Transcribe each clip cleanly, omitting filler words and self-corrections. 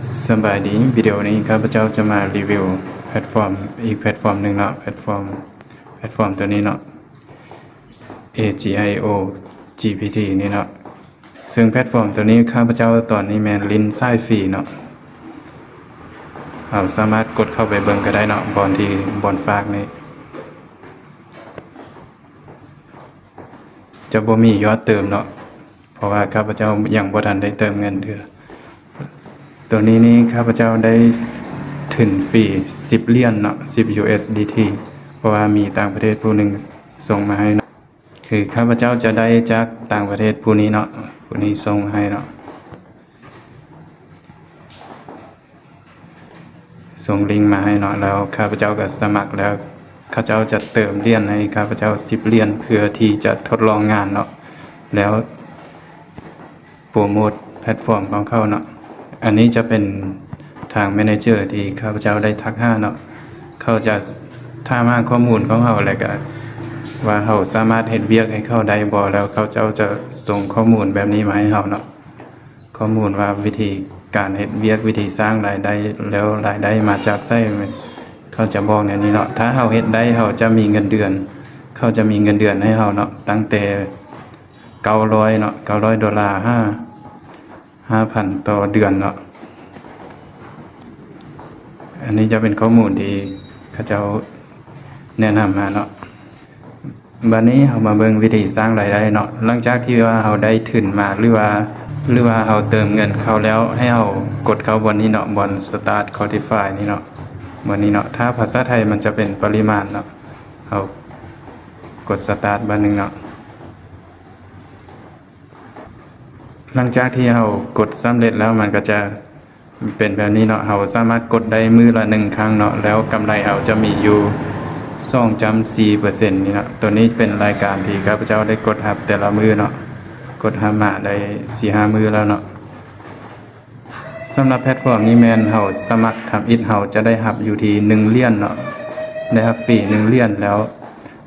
สบายดีวิดีโอนี้ครับพระเจ้าจะมารีวิวแพลตฟอร์มอีกแพลตฟอร์มหนึ่งเนาะแพลตฟอร์มตัวนี้เนาะ AGIO GPT นี่เนาะซึ่งแพลตฟอร์มตัวนี้ข้าพเจ้าตอนนี้แมนลินไส้ฟรีเนาะเราสามารถกดเข้าไปเบิ่งก็ได้เนาะบอนฝากนี่จะบ่มียอดเติมเนาะเพราะว่าข้าพเจ้ายังบ่ทันได้เติมเงินเถื่อตัวนี้นี่ข้าพเจ้าได้ถึงฟรี10เหรียญเนาะ10 USDT เพราะว่ามีต่างประเทศผู้หนึ่งส่งมาให้เนาะคือข้าพเจ้าจะได้จากต่างประเทศผู้นี้เนาะผู้นี้ส่งให้เนาะส่งลิงก์มาให้เนาะแล้วข้าพเจ้าก็สมัครแล้วข้าพเจ้าจะเติมเหรียญให้ข้าพเจ้า10เหรียญเพื่อที่จะทดลองงานเนาะแล้วโปรโมทแพลตฟอร์มของเขาเนาะอันนี้จะเป็นทางแมเนเจอร์ที่ข้าพเจ้าได้ทักหาเนาะเขาจะถามหาข้อมูลของเขาแล้วก็ว่าเขาสามารถเฮ็ดเวียกให้เขาได้บ่แล้วเขาเจ้าจะส่งข้อมูลแบบนี้มาให้เราเนาะข้อมูลว่าวิธีการเฮ็ดเวียกวิธีสร้างรายได้แล้วรายได้มาจากไสเขาจะบอกในนี้เนาะถ้าเราเฮ็ดได้เขาจะมีเงินเดือนเขาจะมีเงินเดือนให้เราเนาะตั้งแต่900เนาะ$900 5,000ต่อเดือนเนาะอันนี้จะเป็นข้อมูลที่เขาเจ้าแนะนำมาเนาะบัดนี้เรามาเบิ่งวิธีสร้างรายได้เนาะหลังจากที่ว่าเราได้ทุนมาหรือว่าเราเติมเงินเข้าแล้วให้เรากดเข้าบนนี้เนาะบน Start Quantify นี่เนาะบนนี้เนาะถ้าภาษาไทยมันจะเป็นปริมาณเนาะเรากด Start บัดนึงเนาะหลังจากที่เรากดสำเร็จแล้วมันก็จะเป็นแบบนี้เนาะเราสามารถกดได้มือละ1ครั้งเนาะแล้วกำไรเราจะมีอยู่2.4% นี่เนาะตัวนี้เป็นรายการที่ข้าพเจ้าได้กดรับแต่ละมือเนาะกดรับมาได้ 4-5 มือแล้วเนาะสำหรับแพลตฟอร์มนี้แม่นเราสมัครทำอิฐเราจะได้รับอยู่ที่1เหรียญเนาะได้รับฟรี1เหรียญแล้ว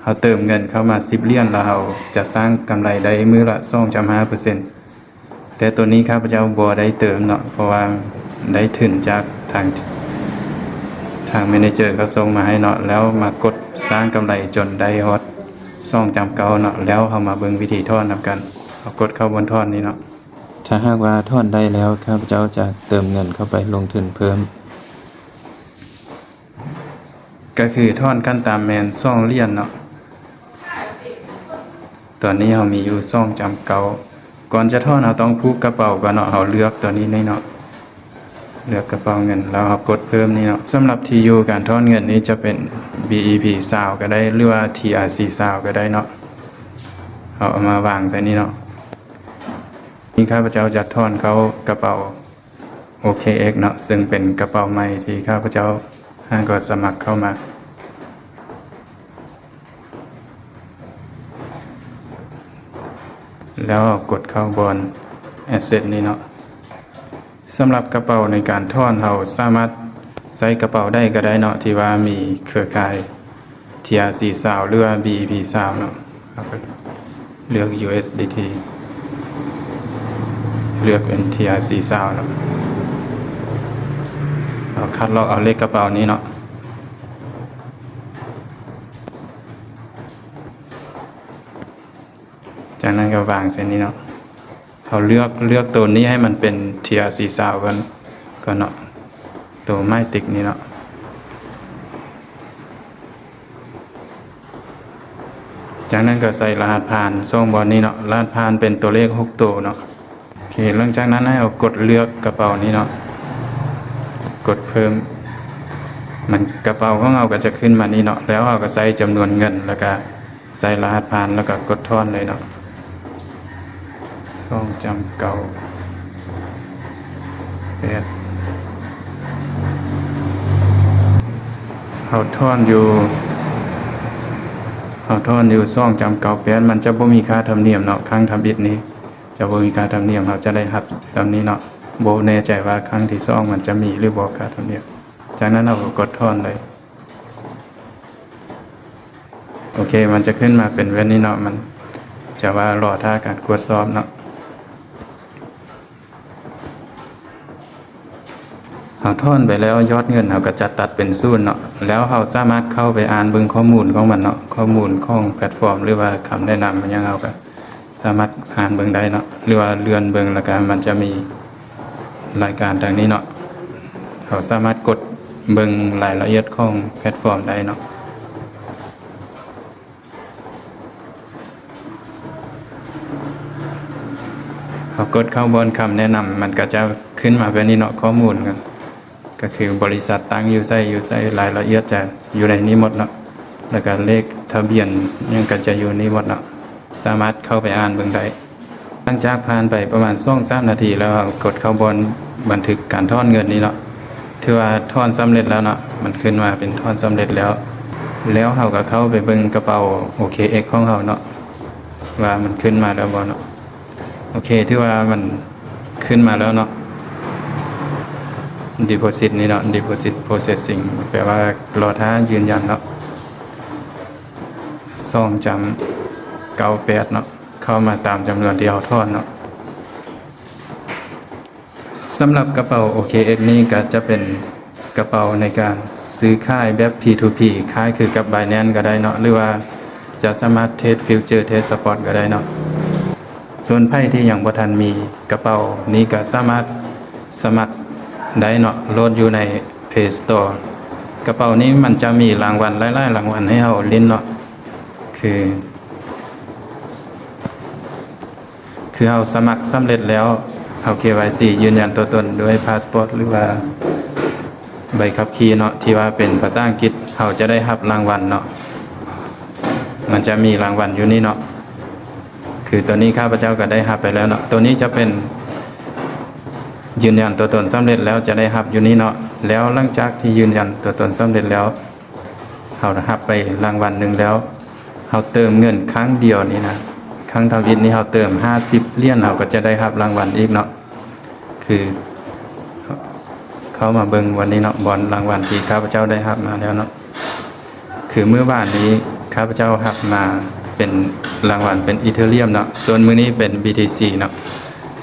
เราเติมเงินเข้ามา10เหรียญแล้วเราจะสร้างกำไรได้มือละ 2.5% แต่ตัวนี้ข้าพเจ้าบ่ได้เติมเนาะเพราะว่าได้ทุนจากทางแมเนเจอร์ก็ส่งมาให้เนาะแล้วมากดสร้างกำไรจนได้ฮอต2.9เนาะแล้วเฮามาเบิ่งวิธีถอนนำกันเอากดเข้าบนถอนนี้เนาะถ้าหากว่าถอนได้แล้วข้าพเจ้าจะเติมเงินเข้าไปลงทุนเพิ่มก็คือถอนขั้นตามแม่น2เหรียญเนาะตอนนี้เฮามีอยู่2.9ก่อนจะถอนเราต้องผูกกระเป๋าก่อนเนาะเฮาเลือกตัวนี้เนาะเลือกกระเป๋าเงินแล้วเรากดเพิ่มนี่เนาะสำหรับที่อยู่การถอนเงินนี้จะเป็น BEP ซาวก็ได้หรือว่า TRC ซาวก็ได้เนาะเอามาวางใส่นี่เนาะนี่ข้าพเจ้าจะถอนเข้ากระเป๋า OKX เนาะซึ่งเป็นกระเป๋าใหม่ที่ข้าพเจ้าก็สมัครเข้ามาแล้วกดเข้าบน Asset นี่เนาะสำหรับกระเป๋าในการถอนเราสามารถใส่กระเป๋าได้ก็ได้เนาะที่ว่ามีเครือข่าย TRC ซาวหรือว่า BEP ซาวเนาะเลือก USDT เลือกเป็น TRC ซาวเนาะเราคัดลอกเอาเลขกระเป๋านี้เนาะจากนั้นก็วางเส้นนี้เนาะเราเลือกตัวนี้ให้มันเป็น TRC ซาวก็เนาะตัวไม้ติกนี่เนาะจากนั้นก็ใส่รหัสผ่านช่องบอลนี้เนาะรหัสผ่านเป็นตัวเลข6ตัวเนาะโอเคหลังจากนั้นให้เรากดเลือกกระเป๋านี้เนาะกดเพิ่มมันกระเป๋าของเราก็จะขึ้นมานี่เนาะแล้วเราก็ใส่จำนวนเงินแล้วก็ใส่รหัสผ่านแล้วก็กดถอนเลยเนาะ2.9 8เขาถอนอยู่2.98มันจะบ่มีค่าธรรมเนียมเนาะครั้งทำอิฐนี้จะบ่มีค่าธรรมเนียมเราจะได้รับตามนี้เนาะบ่แน่ใจว่าครั้งที่2มันจะมีหรือบ่ค่าธรรมเนียมจากนั้นเราก็กดถอนเลยโอเคมันจะขึ้นมาเป็นแบบนี้เนาะมันจะว่ารอท่าการตรวจสอบเนาะ เราถอนไปแล้วยอดเงินเราก็จะตัดเป็นศูนย์เนาะแล้วเราสามารถเข้าไปอ่านเบิ่งข้อมูลของมันเนาะข้อมูลของแพลตฟอร์มหรือว่าคำแนะนำมันยังเราก็สามารถอ่านเบิ่งได้เนาะหรือว่าเลื่อนเบิ่งแล้วก็มันจะมีรายการดังนี้เนาะเราสามารถกดเบิ่งรายละเอียดของแพลตฟอร์มได้เนาะพอกดเข้าบนคำแนะนำมันก็จะขึ้นมาแบบนี้เนาะข้อมูลกันก็คือบริษัทตั้งอยู่ไสรายละเอียดจะอยู่ในนี้หมดเนาะแล้วก็เลขทะเบียนยังก็จะอยู่นี้หมดเนาะสามารถเข้าไปอ่านเบิ่งได้หลังจากผ่านไปประมาณ2-3 นาทีแล้วกดเข้าบนบันทึกการถอนเงินนี้เนาะถือว่าถอนสำเร็จแล้วเนาะมันขึ้นมาเป็นถอนสำเร็จแล้วเราก็เข้าไปเบิ่งกระเป๋า OKX ของเราเนาะว่ามันขึ้นมาแล้วบ่เนาะโอเคที่ว่ามันขึ้นมาแล้วเนาะ deposit นี่เนาะ deposit processing แปลว่ารอท่ายืนยันเนาะ2.98เนาะเข้ามาตามจำนวนที่เราถอนเนาะสำหรับกระเป๋า OKX นี่ก็จะเป็นกระเป๋าในการซื้อขายแบบ P2P ขายคือกับ Binance ก็ได้เนาะหรือว่าจะสามารถเทรดฟิวเจอร์เทรดสปอตก็ได้เนาะส่วนไพ่ที่ยังบ่ทันมีกระเป๋านี้ก็สามารถสมัครได้เนาะโหลดอยู่ใน Play Store กระเป๋านี้มันจะมีรางวัลหลายๆรางวัลให้เราเล่นเนาะคือเราสมัครสำเร็จแล้วเอา KYC ยืนยันตัวตนด้วยพาสปอร์ตหรือว่าใบขับขี่เนาะที่ว่าเป็นภาษาอังกฤษเขาจะได้รับรางวัลเนาะมันจะมีรางวัลอยู่นี่เนาะคือตัวนี้ข้าพเจ้าก็ได้รับไปแล้วเนาะตัวนี้จะเป็นยืนยันตัวตนสำเร็จแล้วจะได้รับอยู่นี่เนาะแล้วหลังจากที่ยืนยันตัวตนสำเร็จแล้วเขารับไปรางวัลหนึ่งแล้วเขาเติมเงินครั้งเดียวนี่นะครั้งทำอิฐนี้เขาเติม50 เหรียญเขาก็จะได้รับรางวัลอีกเนาะคือเขามาเบิ่งวันนี้เนาะบอลรางวัลที่ข้าพเจ้าได้รับมาแล้วเนาะคือเมื่อวานนี้ข้าพเจ้ารับมาเป็นรางวัลเป็นอีเธอเรียมเนาะส่วนมื้อนี้เป็น BTC เนาะ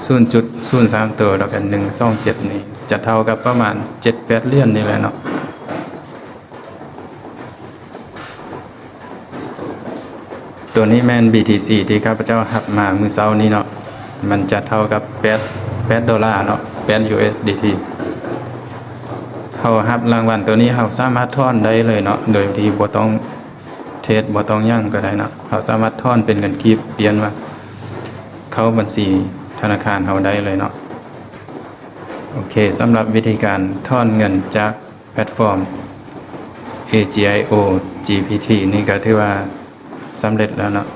0.03 ตัวแล้วกัน127นี่จะเท่ากับประมาณ 7-8 เหรียญนี่แหละเนาะตัวนี้แม่น BTC ที่ข้าพเจ้ารับมามื้อเช้านี้เนาะมันจะเท่ากับ8 ดอลลาร์เนาะ8 USDT เขารับรางวัลตัวนี้เขาสามารถถอนได้เลยเนาะโดยที่บ่ต้องเทรดบ่ต้องหยังก็ได้เนาะเขาสามารถถอนเป็นเงินกีบเปลี่ยนมาเข้าบัญชีธนาคารเขาได้เลยเนาะโอเคสำหรับวิธีการถอนเงินจากแพลตฟอร์ม AGIO GPT นี่ก็ถือว่าสำเร็จแล้วเนาะ